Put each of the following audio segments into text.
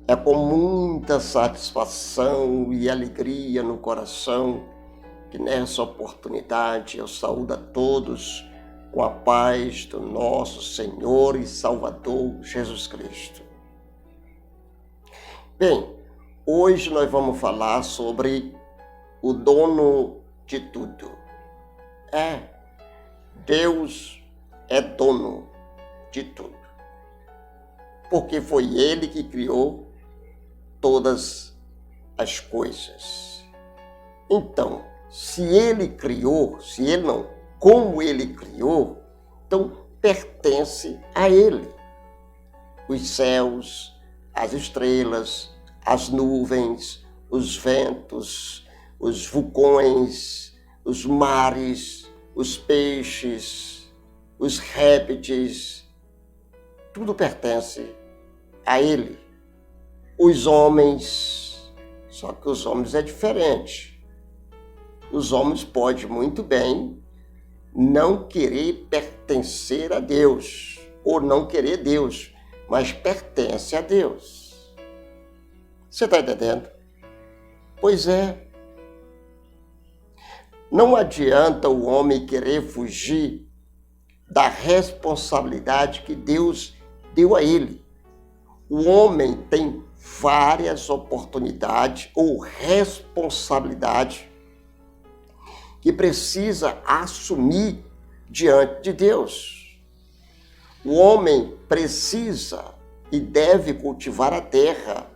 É com muita satisfação e alegria no coração que nessa oportunidade eu saúdo a todos com a paz do nosso Senhor e Salvador Jesus Cristo. Bem, hoje nós vamos falar sobre o dono de tudo. Deus é dono de tudo, porque foi Ele que criou todas as coisas. Então, como Ele criou, então pertence a Ele. Os céus, as estrelas, as nuvens, os ventos, os vulcões, os mares, os peixes, os répteis, tudo pertence a Ele. Os homens, só que os homens é diferente. Os homens podem muito bem não querer pertencer a Deus, ou não querer Deus, mas pertence a Deus. Você está entendendo? Pois é. Não adianta o homem querer fugir da responsabilidade que Deus deu a ele. O homem tem várias oportunidades ou responsabilidades que precisa assumir diante de Deus. O homem precisa e deve cultivar a terra.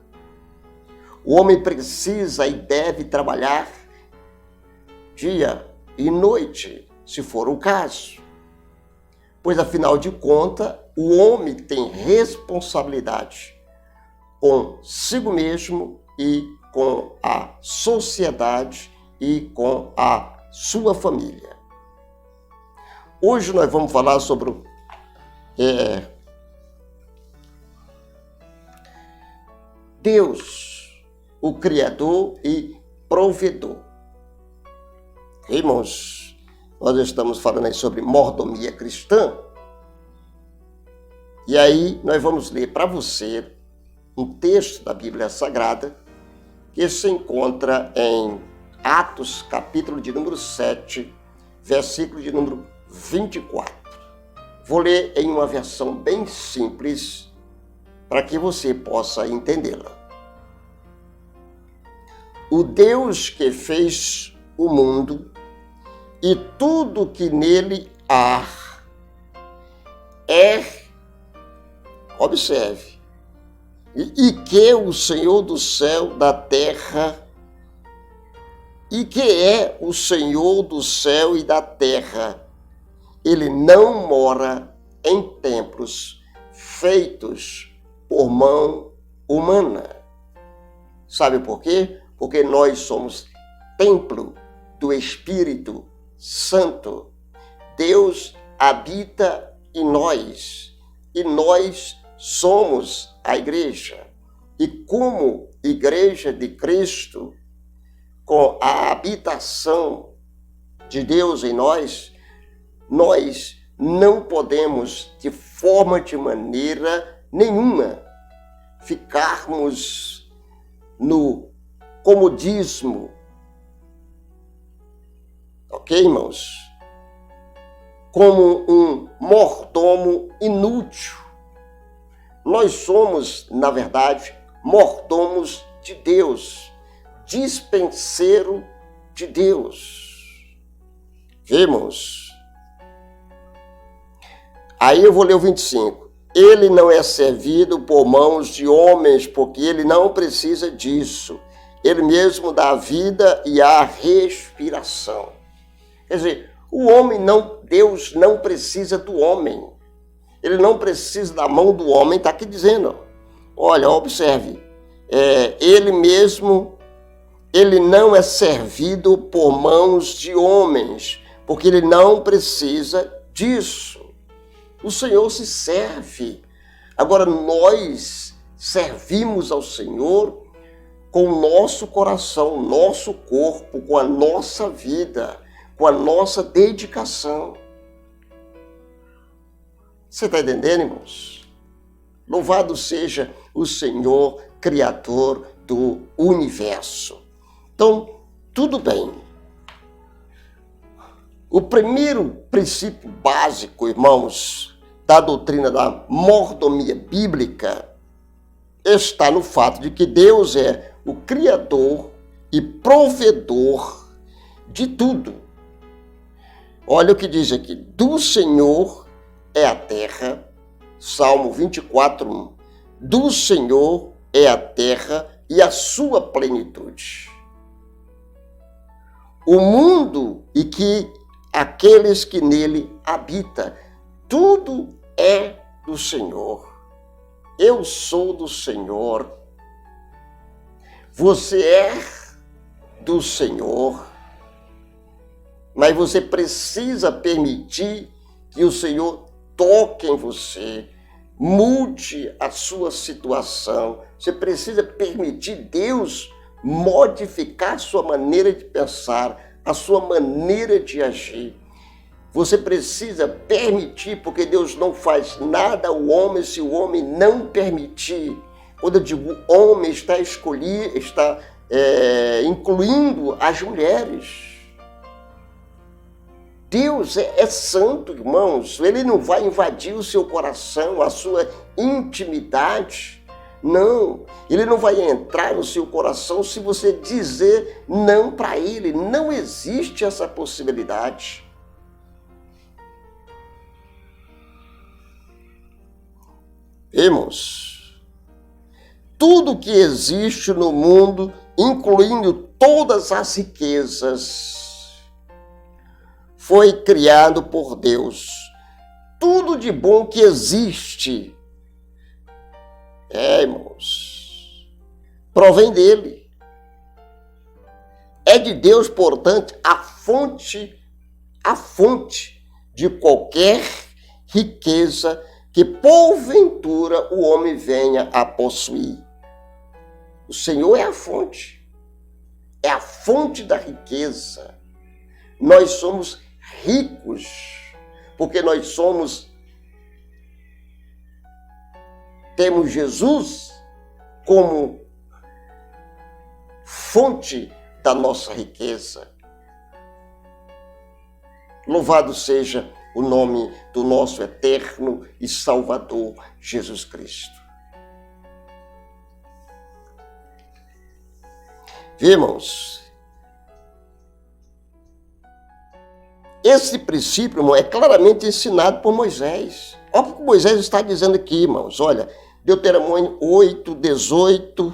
O homem precisa e deve trabalhar dia e noite, se for o caso. Pois, afinal de contas, o homem tem responsabilidade consigo mesmo e com a sociedade e com a sua família. Hoje nós vamos falar sobre Deus, o Criador e provedor. Irmãos, nós estamos falando aí sobre mordomia cristã. E aí nós vamos ler para você um texto da Bíblia Sagrada que se encontra em Atos, capítulo de número 7, versículo de número 24. Vou ler em uma versão bem simples para que você possa entendê-la. O Deus que fez o mundo e tudo que nele há observe, e que o Senhor do céu, da terra, e que é o Senhor do céu e da terra, ele não mora em templos feitos por mão humana. Sabe por quê? Porque nós somos templo do Espírito Santo. Deus habita em nós e nós somos a igreja. E como igreja de Cristo, com a habitação de Deus em nós, nós não podemos, de forma de maneira nenhuma, ficarmos no comodismo. Ok, irmãos? Como um mordomo inútil. Nós somos, na verdade, mordomos de Deus, dispenseiro de Deus. Irmãos? Aí eu vou ler o 25. Ele não é servido por mãos de homens, porque ele não precisa disso. Ele mesmo dá a vida e a respiração. Quer dizer, Deus não precisa do homem. Ele não precisa da mão do homem, está aqui dizendo. Olha, observe. Ele mesmo, ele não é servido por mãos de homens, porque ele não precisa disso. O Senhor se serve. Agora, nós servimos ao Senhor com o nosso coração, nosso corpo, com a nossa vida, com a nossa dedicação. Você está entendendo, irmãos? Louvado seja o Senhor Criador do universo. Então, tudo bem. O primeiro princípio básico, irmãos, da doutrina da mordomia bíblica está no fato de que Deus é o Criador e provedor de tudo. Olha o que diz aqui: do Senhor é a terra, Salmo 24:1. Do Senhor é a terra e a sua plenitude, o mundo e que aqueles que nele habitam. Tudo é do Senhor. Eu sou do Senhor. Você é do Senhor. Mas você precisa permitir que o Senhor toque em você, mude a sua situação. Você precisa permitir Deus modificar a sua maneira de pensar, a sua maneira de agir. Você precisa permitir, porque Deus não faz nada ao homem se o homem não permitir. Quando eu digo homem, está incluindo as mulheres. Deus é santo, irmãos. Ele não vai invadir o seu coração, a sua intimidade. Não, ele não vai entrar no seu coração se você dizer não para ele. Não existe essa possibilidade. Irmãos, tudo que existe no mundo, incluindo todas as riquezas, foi criado por Deus. Tudo de bom que existe, irmãos, provém dele. É de Deus, portanto, a fonte de qualquer riqueza que porventura o homem venha a possuir. O Senhor é a fonte da riqueza. Nós somos ricos porque temos Jesus como fonte da nossa riqueza. Louvado seja o nome do nosso eterno e Salvador Jesus Cristo. Irmãos, esse princípio, irmão, é claramente ensinado por Moisés. Olha o que Moisés está dizendo aqui, irmãos. Olha, Deuteronômio 8:18,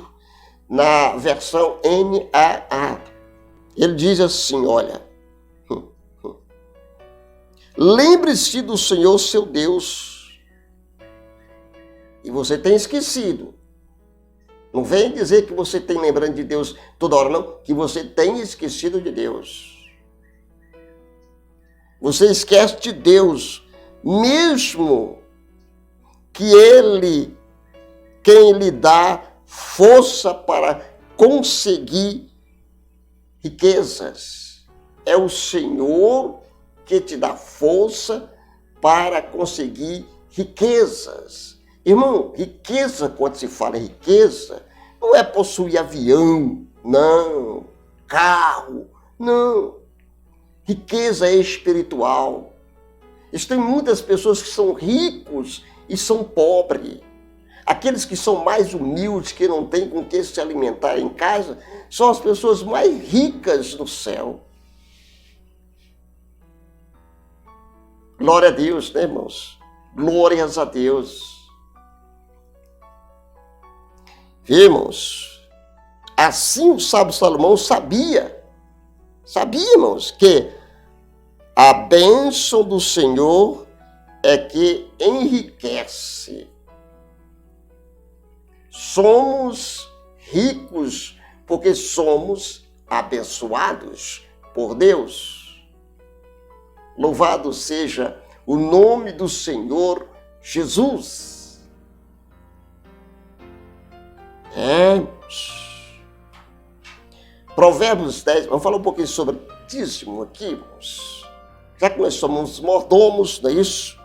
na versão NAA. Ele diz assim, olha: lembre-se do Senhor seu Deus. E você tem esquecido. Não vem dizer que você tem lembrando de Deus toda hora, não. Que você tem esquecido de Deus. Você esquece de Deus, mesmo que Ele, quem lhe dá força para conseguir riquezas. É o Senhor que te dá força para conseguir riquezas. Irmão, riqueza, quando se fala em riqueza, não é possuir avião, não, carro, não. Riqueza é espiritual. Existem muitas pessoas que são ricos e são pobres. Aqueles que são mais humildes, que não têm com que se alimentar em casa, são as pessoas mais ricas do céu. Glória a Deus, né, irmãos? Glórias a Deus. Irmãos, assim o sábio Salomão sabia, irmãos, que a bênção do Senhor é que enriquece. Somos ricos porque somos abençoados por Deus. Louvado seja o nome do Senhor Jesus. Provérbios 10, vamos falar um pouquinho sobre dízimo aqui, irmãos. Já que nós somos mordomos, não é isso?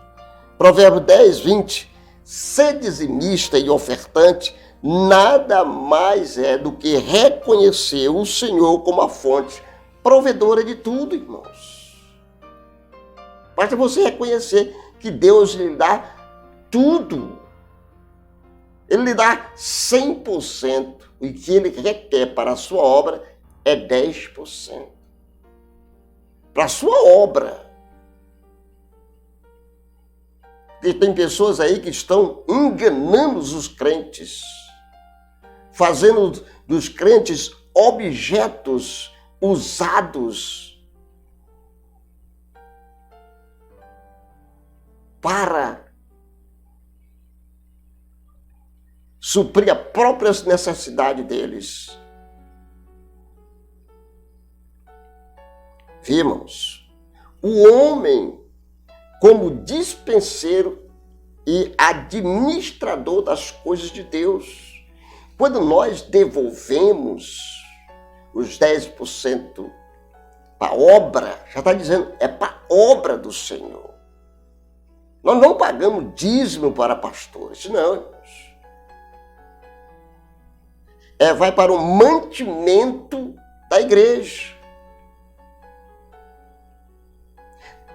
Provérbios 10, 20. Sê dizimista e ofertante nada mais é do que reconhecer o Senhor como a fonte provedora de tudo, irmãos. Basta você reconhecer que Deus lhe dá tudo. Ele lhe dá 100%. E que ele requer para a sua obra é 10%. Para a sua obra. E tem pessoas aí que estão enganando os crentes, fazendo dos crentes objetos usados para suprir a própria necessidade deles. Vimos o homem como dispenseiro e administrador das coisas de Deus. Quando nós devolvemos os 10% para a obra, já está dizendo, é para a obra do Senhor. Nós não pagamos dízimo para pastores, não, irmãos. Vai para o mantimento da igreja.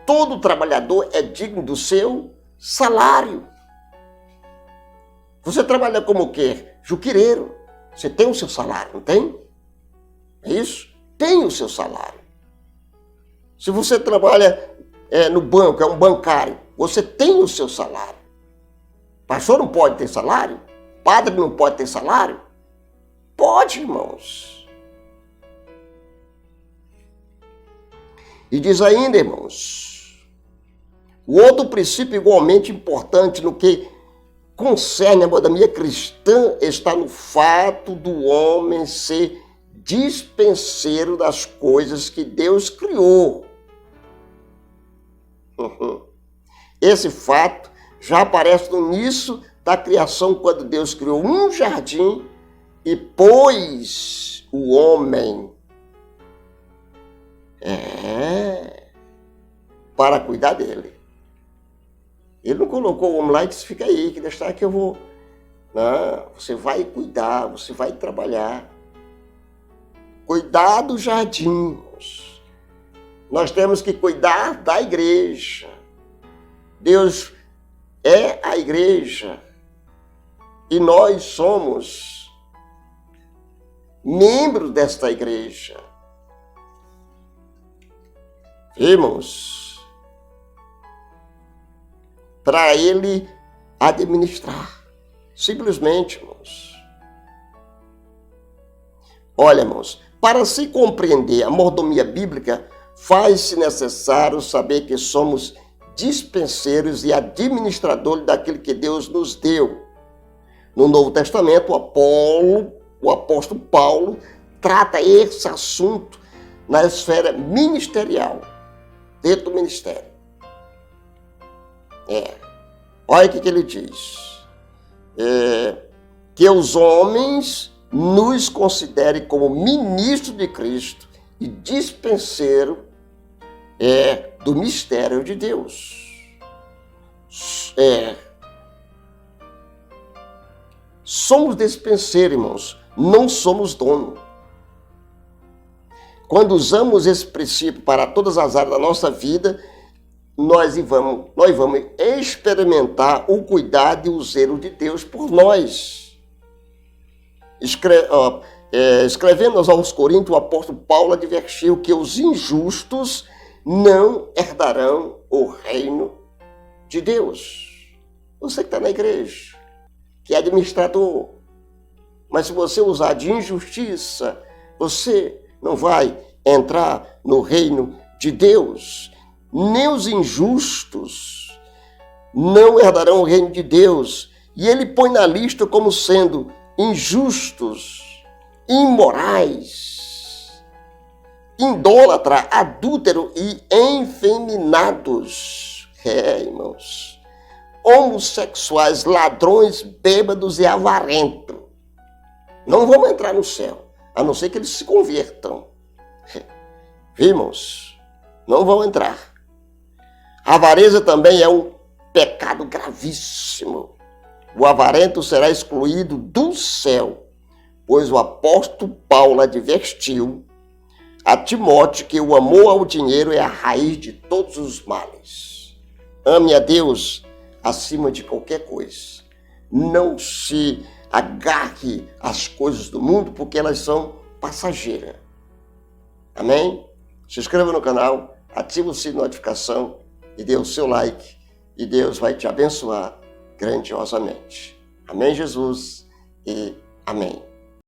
Todo trabalhador é digno do seu salário. Você trabalha como o quê? Juquireiro. Você tem o seu salário, não tem? É isso? Tem o seu salário. Se você trabalha no banco, é um bancário, você tem o seu salário. Pastor não pode ter salário? Padre não pode ter salário? Pode, irmãos. E diz ainda, irmãos, o outro princípio igualmente importante no que concerne a monogamia cristã está no fato do homem ser dispenseiro das coisas que Deus criou. Esse fato já aparece no início da criação, quando Deus criou um jardim e pôs o homem para cuidar dele. Ele não colocou o homem lá e disse, fica aí, que deixa que eu vou. Não, você vai cuidar, você vai trabalhar. Cuidar do jardim. Nós temos que cuidar da igreja. Deus é a igreja. E nós somos membros desta igreja. Irmãos, para ele administrar. Simplesmente, irmãos. Olha, irmãos, para se compreender a mordomia bíblica, faz-se necessário saber que somos dispenseiros e administradores daquilo que Deus nos deu. No Novo Testamento, o apóstolo Paulo trata esse assunto na esfera ministerial, dentro do ministério. Olha o que ele diz. Que os homens nos considerem como ministros de Cristo e dispenseiro do mistério de Deus. Somos dispenseiros, irmãos, não somos dono. Quando usamos esse princípio para todas as áreas da nossa vida, nós vamos experimentar o cuidado e o zelo de Deus por nós. Escrevendo aos Coríntios, o apóstolo Paulo advertiu que os injustos não herdarão o reino de Deus. Você que está na igreja, que é administrador, mas se você usar de injustiça, você não vai entrar no reino de Deus. Nem os injustos não herdarão o reino de Deus. E ele põe na lista como sendo injustos, imorais, idólatra, adúltero e efeminados. Irmãos, homossexuais, ladrões, bêbados e avarentos. Não vão entrar no céu, a não ser que eles se convertam. Irmãos, não vão entrar. A avareza também é um pecado gravíssimo. O avarento será excluído do céu, pois o apóstolo Paulo advertiu a Timóteo que o amor ao dinheiro é a raiz de todos os males. Ame a Deus acima de qualquer coisa. Não se agarre às coisas do mundo, porque elas são passageiras. Amém? Se inscreva no canal, ative o sininho de notificação e dê o seu like. E Deus vai te abençoar grandiosamente. Amém, Jesus? E amém.